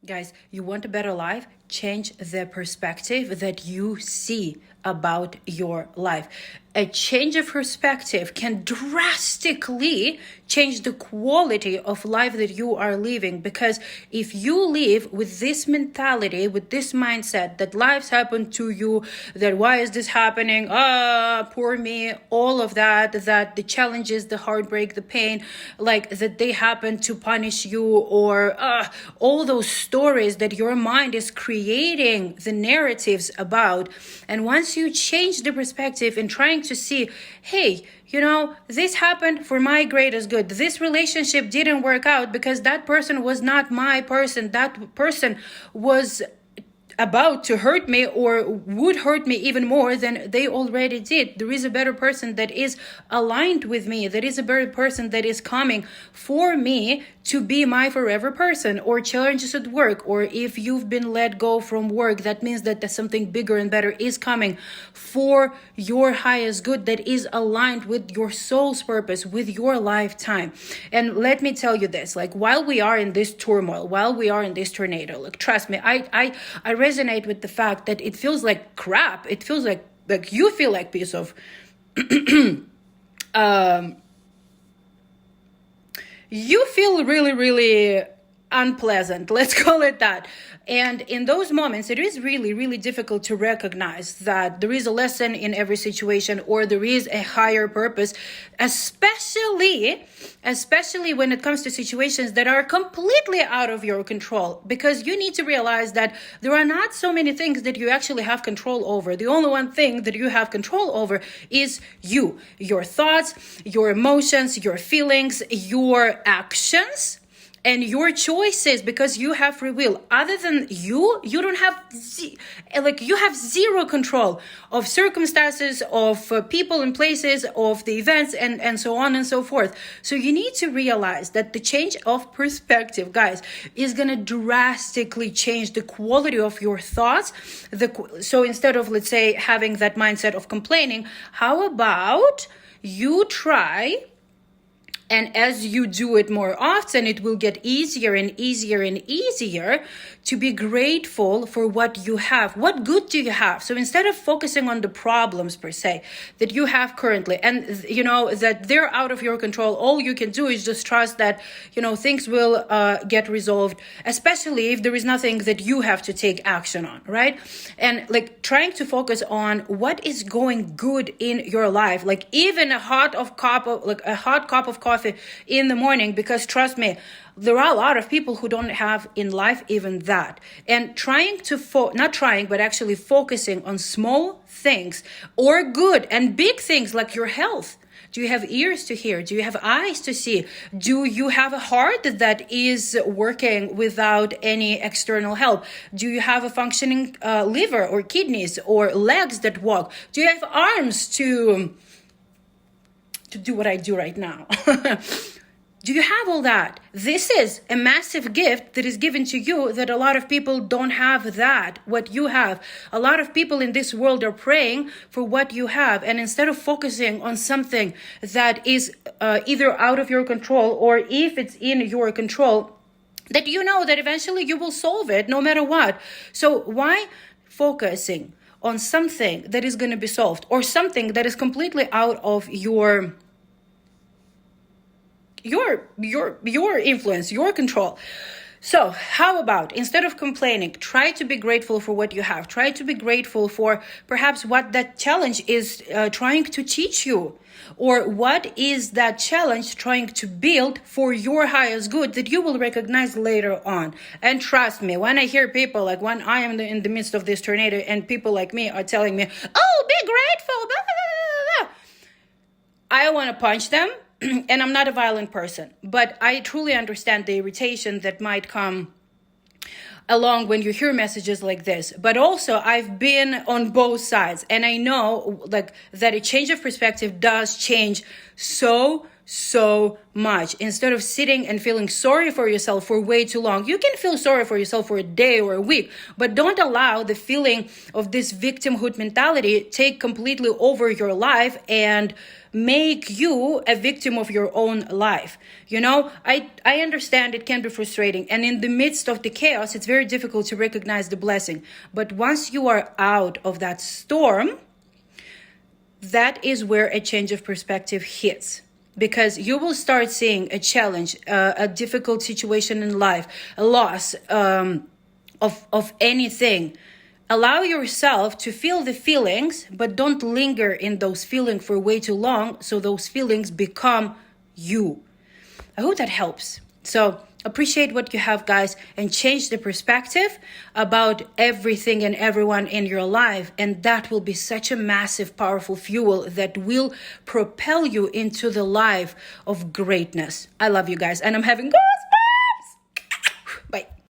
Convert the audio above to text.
Guys, you want a better life? Change the perspective that you see about your life. A change of perspective can drastically change the quality of life that you are living. Because if you live with this mentality, with this mindset that lives happen to you, that why is this happening? Poor me, all of that the challenges, the heartbreak, the pain, like that they happen to punish you, or all those stories that your mind is creating the narratives about. And once you change the perspective and trying to see, hey, this happened for my greatest good. This relationship didn't work out because that person was not my person. That person was about to hurt me or would hurt me even more than they already did. There is a better person that is aligned with me. There is a better person that is coming for me to be my forever person. Or challenges at work, or if you've been let go from work, that means that there's something bigger and better is coming for your highest good that is aligned with your soul's purpose, with your lifetime. And let me tell you this, like while we are in this turmoil, while we are in this tornado, like trust me, I resonate with the fact that it feels like crap. It feels like you feel like piece of you feel really, really unpleasant, let's call it that. And in those moments, it is really, really difficult to recognize that there is a lesson in every situation, or there is a higher purpose, especially when it comes to situations that are completely out of your control. Because you need to realize that there are not so many things that you actually have control over. The only one thing that you have control over is you, your thoughts, your emotions, your feelings, your actions, and your choices, because you have free will. Other than you don't have you have zero control of circumstances, of people and places, of the events, and so on and so forth. So you need to realize that the change of perspective, guys, is going to drastically change the quality of your thoughts. So instead of, let's say, having that mindset of complaining, how about you try, and as you do it more often, it will get easier and easier and easier to be grateful for what you have. What good do you have? So instead of focusing on the problems per se that you have currently, and that they're out of your control, all you can do is just trust that things will get resolved, especially if there is nothing that you have to take action on, right? And trying to focus on what is going good in your life, like even a hot cup of coffee in the morning, because trust me, there are a lot of people who don't have in life even that. And trying to actually focusing on small things or good and big things like your health. Do you have ears to hear? Do you have eyes to see? Do you have a heart that is working without any external help? Do you have a functioning liver or kidneys or legs that walk? Do you have arms to do what I do right now? Do you have all that? This is a massive gift that is given to you that a lot of people don't have that, what you have. A lot of people in this world are praying for what you have. And instead of focusing on something that is either out of your control, or if it's in your control, that that eventually you will solve it no matter what. So why focusing on something that is going to be solved, or something that is completely out of your influence, your control? So how about, instead of complaining, try to be grateful for what you have. Try to be grateful for perhaps what that challenge is trying to teach you, or what is that challenge trying to build for your highest good that you will recognize later on. And trust me, when I hear people, like when I am in the midst of this tornado and people like me are telling me, oh, be grateful, blah, blah, blah, blah, I want to punch them. And I'm not a violent person, but I truly understand the irritation that might come along when you hear messages like this. But also, I've been on both sides, and I know that a change of perspective does change so so much. Instead of sitting and feeling sorry for yourself for way too long, you can feel sorry for yourself for a day or a week, but don't allow the feeling of this victimhood mentality take completely over your life and make you a victim of your own life. You know, I understand it can be frustrating, and in the midst of the chaos, it's very difficult to recognize the blessing. But once you are out of that storm, that is where a change of perspective hits. Because you will start seeing a challenge, a difficult situation in life, a loss of anything. Allow yourself to feel the feelings, but don't linger in those feelings for way too long, so those feelings become you. I hope that helps. So appreciate what you have, guys, and change the perspective about everything and everyone in your life. And that will be such a massive, powerful fuel that will propel you into the life of greatness. I love you guys, and I'm having goosebumps.